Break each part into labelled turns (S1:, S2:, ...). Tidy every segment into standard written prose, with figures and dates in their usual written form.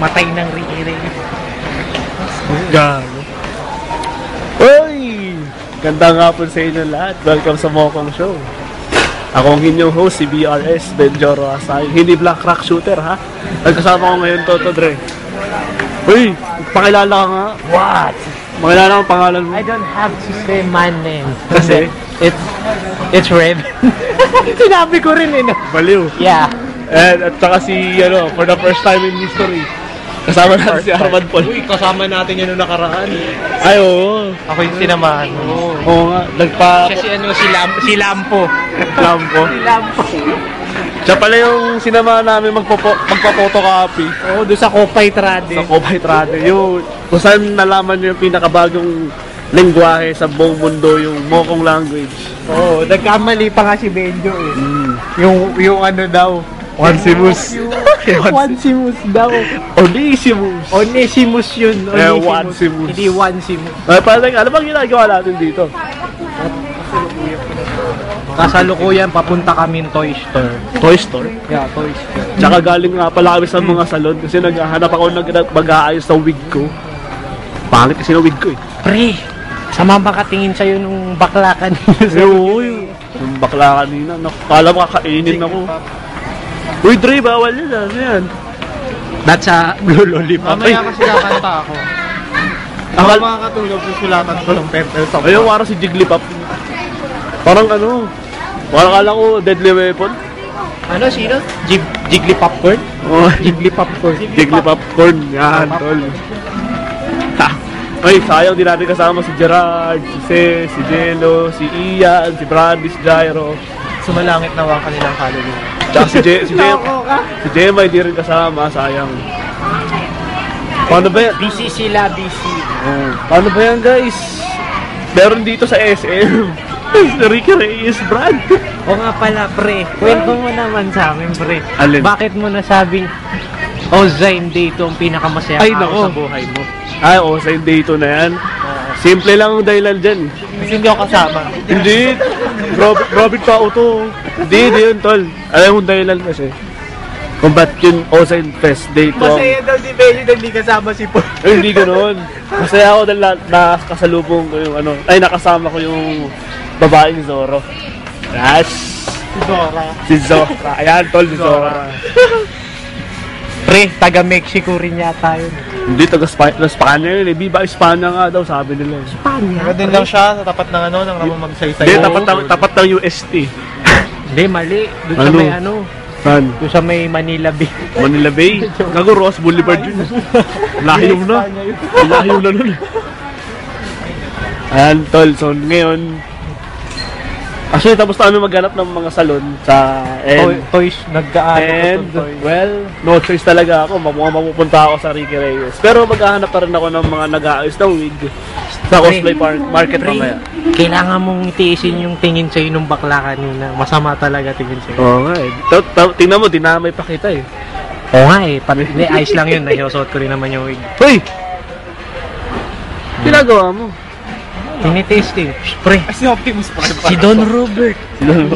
S1: matay ng Ricky Reyes.
S2: Gago. Uy! Ganda nga po sa inyo lahat. Welcome sa Mokong Show. Ako ang inyong host, si BRS, Benjoro Asay. Hindi Black Rock Shooter, ha? Nagkasama ko ngayon, Toto Dre. Uy! Pakilala ka nga.
S1: What?
S2: Makilala ang pangalan mo.
S1: I don't have to say my name.
S2: Kasi?
S1: It's Red. Sinabi ko rin eh.
S2: Baliw.
S1: Yeah.
S2: And at saka si, for the first time in history, kasama natin si Armand Paul.
S3: Uy, kasama natin yun nung nakaraan.
S2: Ay, oo.
S1: Ako yung sinamahan mo.
S2: Oo nga.
S1: Siya si Lampo.
S2: Lampo.
S1: Si Lampo.
S2: Siya pala yung sinama namin magpa-photocopy.
S1: Oo, doon sa Kopay Trade.
S2: Sa Kopay Trade. Yung kung saan nalaman nyo yung pinakabagong lengguwahe sa buong mundo, yung Mokong language.
S1: Oo, nagkamali pa nga si Benjo eh. Yung ano daw.
S2: Onesimus.
S1: Onesimus daw.
S2: Onesimus.
S1: Onesimus yun.
S2: Onesimus.
S1: Hindi Onesimus.
S2: Ay, parang, ano bang ginagawa natin dito?
S1: Kasalukuyan, papunta kami ng toy store.
S2: Toy store?
S1: Yeah, toy store.
S2: Tsaka galing nga pala kami sa mga salon kasi naghahanap ako mag-aayos sa wig ko. Pangit kasi na wig ko eh.
S1: Pre, sama makatingin sa'yo nung bakla kanina.
S2: Yung bakla kanina. Kala mo kakainin ako. Uy, Dre, bawal yun. Ano yan?
S1: That's a blue lollipop.
S3: Mamaya kasi kakanta ako. Ako makakatulog yung sulatan ko ng pencil sa
S2: ayun, parang si Jigglypuff. Parang ano, parang kala ko Deadly Weapon.
S1: Ano, sino? Jiggly Popcorn?
S2: Oh,
S1: Jiggly Popcorn.
S2: Jigglypuffcorn. Yan, tol. Ay, sayang din natin kasama si Gerard, si Ce, si Jello, si Ian, si Brady, si Jairo.
S3: Sumalangit na ang kanilang kaluluwa.
S2: Tsaka si Gemma hindi rin kasama, sayang. Paano ba yan?
S1: Busy sila, busy.
S2: Paano ba yan, guys? Meron dito sa SM. Ricky Reyes, Brad.
S1: O nga pala, pre. Kwento mo naman sa amin, pre.
S2: Alin?
S1: Bakit mo nasabing Ozine Dayto ang pinakamasaya araw sa buhay mo?
S2: Ay, sa date na yan. Simple lang ang dahilan dyan.
S1: Kasi hindi ako kasama.
S2: Hindi. Grabe tao to. Hindi yun, tol. Alam mo dahilan kasi. Kung ba't yun Ozine Fest Day to.
S1: Masaya daw si Benji na hindi kasama si Paul.
S2: Ay, hindi ganoon. Masaya ako dahil nakasalubong ko yung nakasama ko yung babaeng Zorro. Yes.
S1: Si Zora.
S2: Si Zora. Ayan, tol, si Zora.
S1: Pre, taga-Mexico rin yata yun.
S2: Hindi, taga-Spanya yun. Viva Espanya nga daw, sabi nila.
S1: Spanya?
S3: Din lang siya sa tapat ng ng Ramon Magsaysay.
S2: Hindi, tapat ng UST.
S1: Hindi, mali. Doon sa may
S2: Saan?
S1: doon sa may Manila Bay.
S2: Manila Bay? Gago, Ross Boulevard yun. Lahiw na. Lahiw na nun. Ayan, tol. So, ngayon, actually, tapos na kami maghanap ng mga salon sa
S1: Toys, nag-aano
S2: and well, no choice talaga ako. Mapupunta ako sa Ricky Reyes. Pero maghahanap pa rin ako ng mga nag-aayos na wig sa cosplay market mamaya.
S1: Kailangan mong itiisin yung tingin sa'yo nung bakla kanina. Masama talaga tingin sa'yo.
S2: Oo nga eh. Tingnan mo, dinamay pa kita eh.
S1: Oo nga eh. Hindi, ayos lang yun. Nahiyosot ko rin naman yung wig.
S2: Hoy! Ginagawa mo?
S1: Tinitesting. Pre.
S3: Si Optimus Prime
S1: Si Don Robert.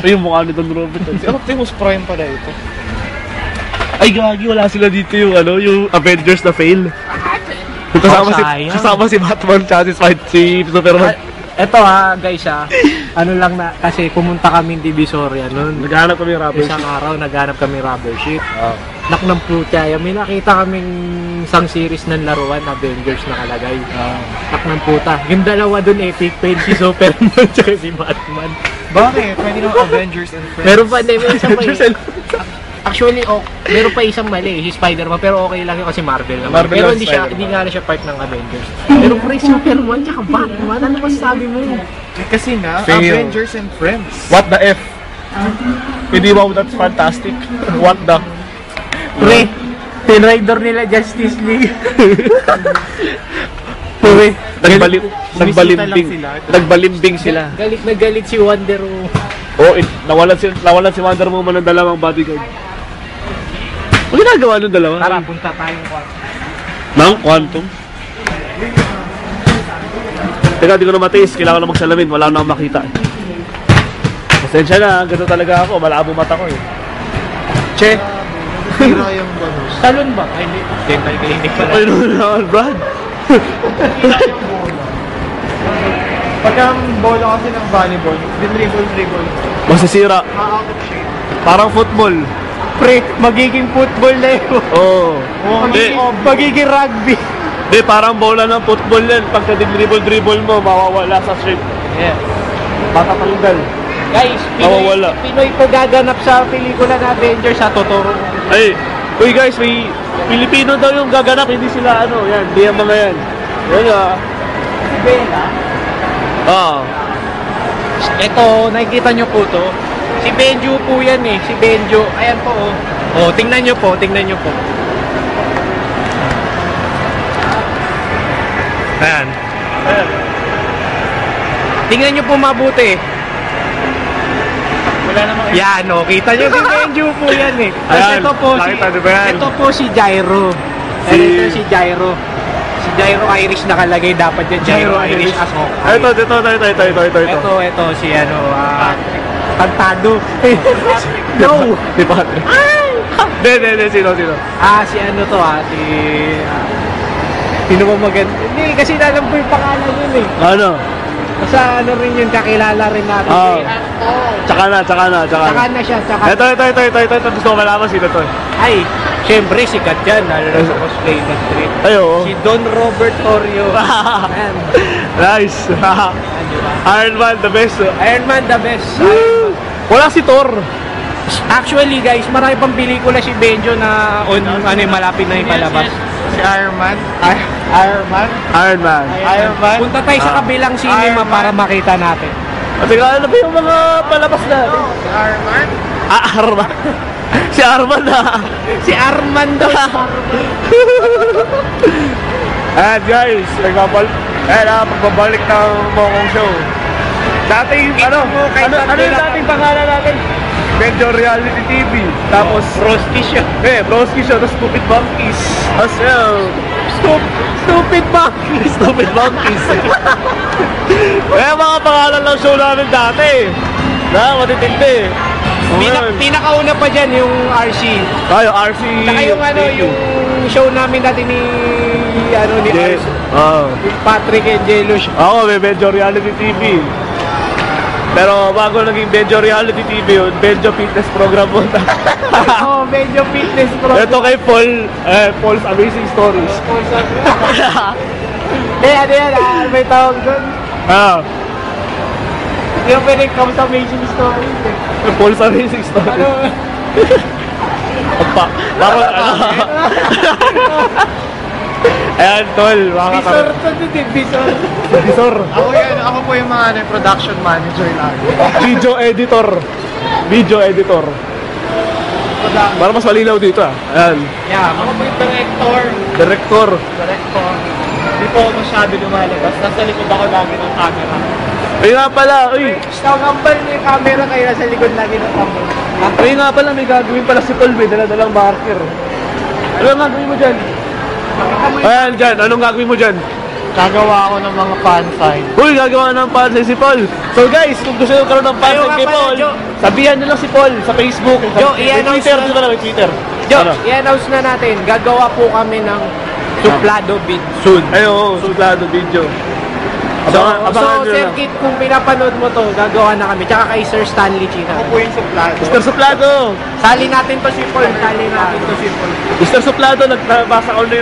S2: Yung mukha ni Don Robert.
S3: Si Optimus Prime pala ito.
S2: Ay, gagi, wala sila dito yung yung Avengers na fail. Kasama si Batman, tsaka si Superman.
S1: Eto guys ano lang na, kasi pumunta kami Divisoria noon.
S2: Naghanap kami rubber
S1: Isang araw, naghanap kami rubber sheet. Nak ng puta, may nakita kaming isang series ng laruan, Avengers nakalagay. Nak ng puta. Yung dalawa dun, epic paint, si Superman tsaka si Batman.
S3: Bakit? Pwede naman Avengers and Friends.
S1: Meron pa, may isang pa actually, meron pa isang mali, si Spider-Man, pero okay lang yun kasi Marvel naman.
S3: Marvel
S1: pero
S3: and
S1: hindi nga na siya part ng Avengers. Pero pre, Superman tsaka Batman, ano ba sabi mo?
S3: Kasi nga,
S2: Fail.
S3: Avengers and Friends.
S2: What the F? Hindi ba that's fantastic? What the?
S1: Pre, tinrider nila Justice League. Pre,
S2: nagbalimbing sila.
S1: Galit na galit si Wonder Woman.
S2: Nawalan si Wonder Woman ng dalawang bodyguard. Ano ginagawa ng dalawa?
S1: Tara, punta tayong kwarto.
S2: Ng Quantum? Teka, di ko na matiis. Kailangan na magsalamin. Wala na akong makita. Pasensya na. Ganun talaga ako. Malabo mata ko eh. Che!
S3: Tira yung bonus.
S1: Salon ba? Ay, hindi. Dental clinic pala.
S2: Ay, naman, Brad.
S3: Pagka ang bola kasi ng volleyball, dribble.
S2: Masisira.
S3: Out of shape.
S2: Parang football.
S1: Pre, magiging football na yun.
S2: Oo.
S1: Magiging rugby.
S2: Di, parang bola ng football yan. Pagka dribble mo, mawawala sa shape.
S1: Yeah.
S2: Matatanggal.
S1: Guys,
S2: Mawawala.
S1: Pinoy po gaganap sa pelikula na Avengers sa Totoro.
S2: Ay, uy guys, may Pilipino daw yung gaganap, hindi sila ano, yan, di ang mga yan. Yan ah.
S1: Si Bella.
S2: Ah.
S1: Ito, nakikita nyo po to. Si Benjo po yan eh. Si Benjo. Ayan po oh. Oh, tingnan nyo po. Ayan. Tingnan nyo po mabuti.
S3: Wala namang
S1: Yan oh, kita nyo si Benjo po yan eh. Tapos
S2: Ayan,
S1: ito po
S2: nakita nyo ba yan?
S1: ito po si Gyro. Ito si Gyro. Si Gyro Irish nakalagay dapat yan. Gyro Irish as Hawkeye.
S2: Ito.
S1: Ito si ano, Pantado. No!
S2: Di Patrick. Hindi, sino?
S1: Si ano to si... Sino ba maganda? Hindi, kasi alam ko yung pangalan yun eh.
S2: Ano?
S1: Sa ano rin yun, kakilala rin natin.
S2: Ah. Tsaka na.
S1: Tsaka na siya, tsaka...
S2: Ito. Gusto ko malaman sino to.
S1: Ay, syempre, sikat yan. Lalo na sa cosplay industry.
S2: Ay, oo.
S1: Si Don Robert Torrio. Ayan.
S2: Nice.
S1: Ayan, di ba?
S2: Iron Man, the best.
S1: Iron Man the best.
S2: Wala si Thor.
S1: Actually guys, marami pang pelikula si Benjo na malapit na ipalabas.
S3: si Iron Man.
S2: Iron Man.
S1: Punta tayo sa kabilang cinema
S3: Iron Man.
S1: para makita natin.
S2: At ano ba yung mga palabas natin?
S3: Si Iron Man.
S2: Arman. Si Arman na.
S1: Si Arman daw.
S2: And guys, pagbabalik ng Mokong Show. Dating, ano yung dating pangalan natin? Medyo Reality TV. Tapos,
S1: Broski siya.
S2: Broski Show. Tapos Stupid Monkeys.
S1: Stupid monkeys.
S2: Stupid Monkeys. Mga pangalan ng show namin dati. Matitindi.
S1: Pinakauna pa dyan yung RC.
S2: Tayo, RC.
S1: Saka yung yung show namin dati ni RC. Yung Patrick and Jello siya.
S2: Ako, may Benjo Reality TV. Pero bago naging Benjo Reality TV yun, Benjo Fitness Program mo.
S1: Medyo fitness pro.
S2: Ito kay Paul, Paul's Amazing Stories.
S1: Ano yan, may tawag doon. Yung pwede come sa amazing stories eh.
S2: Paul's Amazing Stories. Ayan, tol.
S1: Bisor to din, Bisor.
S2: Bisor.
S3: Ako po yung mga production manager lagi.
S2: Video editor. Para mas malinaw dito Ayan.
S1: Yeah, ako po yung
S2: Director.
S3: Hindi po ako masyado lumalabas. Nasa likod ako lagi ng camera.
S2: Ay nga pala,
S1: Nakambal mo yung camera kayo nasa likod lagi ng camera.
S2: Ay nga pala, may gagawin pala si Paul. May dala-dalang marker. Ano ang gagawin mo dyan? Ayan dyan, anong gagawin mo dyan?
S3: Gagawa ako ng mga fan sign.
S2: Uy, gagawa ng fansign si Paul. So guys, kung gusto nyo karoon ng fansign kay Paul, sabihan nyo lang si Paul sa Facebook. May Twitter, dito na may Twitter.
S1: I-announce na natin, gagawa po kami ng suplado vid soon.
S2: Ay, oo, suplado video.
S1: So Sir Kit, kung pinapanood mo to, gagawa na kami. Tsaka kay Sir Stanley China.
S3: Ako po yung suplado.
S2: Mr. Suplado!
S1: Sali natin to si Paul.
S2: Mr. Suplado, nagbasa ko na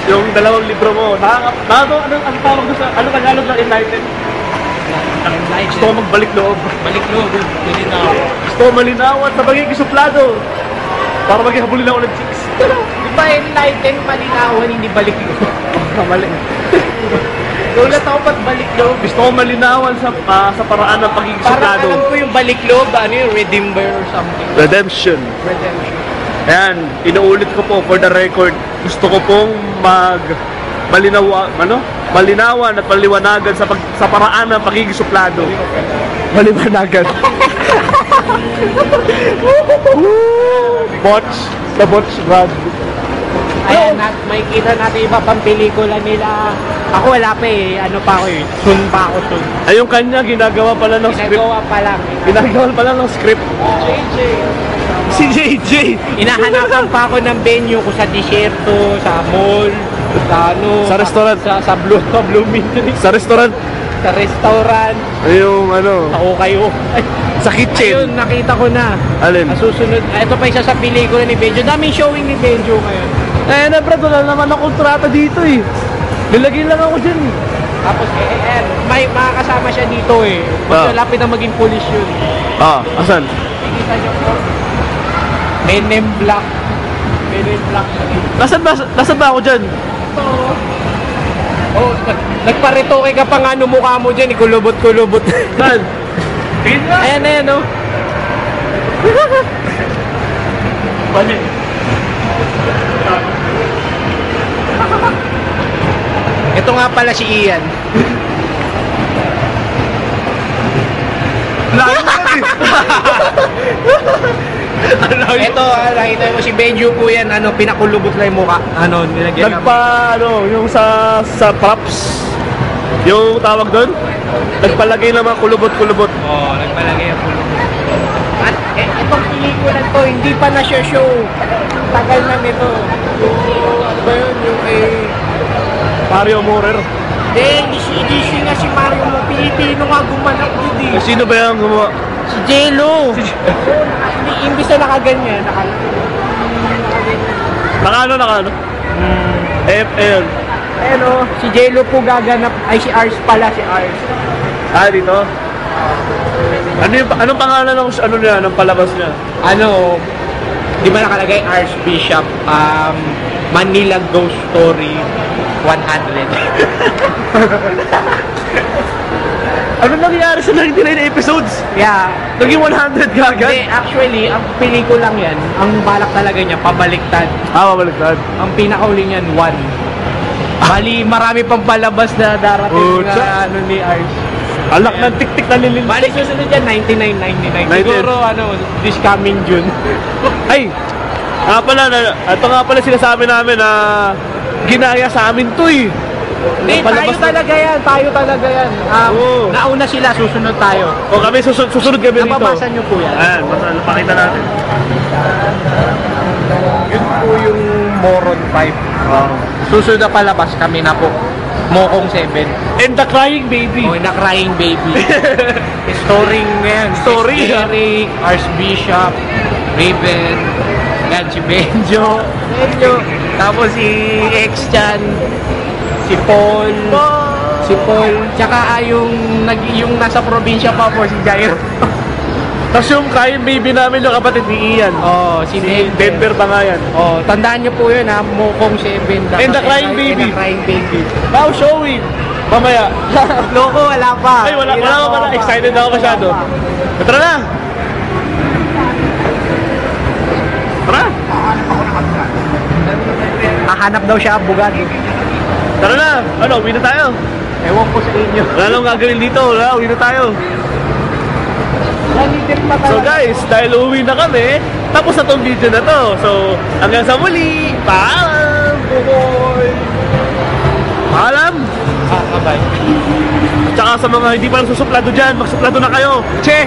S2: yung dalawang libro mo. Anong tawag doon sa, anong Tagalog ng Enlightened? Gusto ko magbalik loob.
S1: Balik loob. Malinaw.
S2: Gusto ko malinawan sa pagiging suplado. Para maging habulin ako ng chicks.
S1: Di ba enlighten, malinawan, hindi balik loob?
S2: Mali.
S1: Ulat ako pag balik loob.
S2: Gusto ko malinawan sa paraan ng pagiging
S1: Parang
S2: suplado.
S1: alam ko yung balik loob, ano yung Redeemer or something.
S2: Redemption. Ayan, inuulit ko po for the record. Gusto ko pong malinawan at paliwanagan sa paraan ng pagiging suplado. Maliwanagan. The Botch Brad.
S1: Ayan, makikita natin iba pang pelikula nila. Ako wala pa ano pa ako soon pa ako.
S2: Ay, yung kanya, ginagawa pala ng script.
S1: Ginagawa pa lang.
S2: Ginagawa pala ng script.
S1: JJ.
S2: Si JJ.
S1: Inahanapan pa ako ng venue ko sa disyerto, sa mall, sa ano,
S2: Sa restaurant.
S1: sa Blooming Tree,
S2: Sa restaurant.
S1: sa restaurant,
S2: Yung ano.
S1: sa Okay.
S2: Sa kitchen.
S1: Ayun, nakita ko na.
S2: Alin?
S1: Ang susunod, ito pa isa sa pelikula ni Benjo. Daming showing ni Benjo ngayon.
S2: Eh na brad, wala naman akong kontrata dito eh. Nilagay lang ako dyan eh.
S1: Tapos, may makakasama siya dito eh. Mas malapit na maging pulis yun.
S2: Asan?
S1: Nakikita niyo po. Men in Black. Men in Black siya dito.
S2: Nasaan ba ako dyan?
S1: Oh, nagparitoke ka pa nga nung mukha mo dyan. Kulubot-kulubot.
S2: Saan?
S1: Ayan, oh.
S2: Balik.
S1: Ito nga pala si Ian.
S2: Layo na eh.
S1: Ito, nakita mo si Benjo po yan. Ano, pinakulubot lang yung mukha. Ano, nilagyan
S2: Yung sa props. Yung tawag doon? Nagpalagay ng mga kulubot-kulubot.
S1: Oo, nagpalagay ang kulubot. At itong pelikula to, hindi pa na siya show. Tagal na nito. Ano ba yun? Yung
S2: Mario Morer.
S1: Hindi nga si Mario mo. Pilipino nga gumanap dito eh.
S2: Sino ba yung gumawa?
S1: Si Jello. Imbis na nakaganyan.
S2: Naka ano? Ayun.
S1: Si Jello po gaganap. Ay, si Ars pala, si Ars.
S2: Dito? Anong pangalan ng palabas niya?
S1: Ano, di ba nakalagay Archbishop, Manila Ghost Story 100.
S2: Ano nangyari sa 99 episodes?
S1: Yeah.
S2: Naging 100 kagad?
S1: Hindi, actually, ang pelikulang yan, ang balak talaga niya, pabaliktad.
S2: Mabaliktad.
S1: Ang pinakauli niyan, 1. Bali, marami pang palabas na darating na ano ni Ars.
S2: Alak ng tik-tik na lilin.
S1: Bali, susunod yan, 99. Siguro, this coming June.
S2: Ay! Ito nga pala sinasabi namin na ginaya sa amin to eh.
S1: Hindi, tayo talaga yan. Nauna sila, susunod tayo.
S2: O kami susunod kami dito.
S1: Nababasa niyo po yan.
S2: Ayan, pakita natin.
S1: Yun po yung Moron 5. Susunod na palabas kami na po. Mokong 7.
S2: And the Crying Baby.
S1: Oh, na Crying Baby. Storing ngayon.
S2: Story,
S1: Eric, Archbishop, Raven, yan si Benjo. Tapos si X-Chan, si Paul. Tsaka yung nasa probinsya pa po, si Jairo.
S2: Tapos yung Crying Baby namin yung kapatid ni Ian.
S1: Si
S2: Denver ba nga yan?
S1: Tandaan niyo po yun ha, Mokong 7.
S2: And the Crying Baby.
S1: And the Crying Baby.
S2: Now showing. Mamaya.
S1: Loko, wala pa.
S2: Ay, wala pa pala. Excited ako masyado. Tara na. Tara.
S1: Hahanap daw siya abogado.
S2: Tara na. Uwi na tayo.
S1: Ewan ko sa inyo.
S2: Wala nang gagawin dito. Uwi na tayo. So guys, dahil uwi na kami, tapos na tong video na to. So, hanggang sa muli. Paalam. Bukoy. Paalam.
S1: Bye.
S2: Tsaka sa mga hindi pa nagsusuplado dyan, magsuplado na kayo. Che!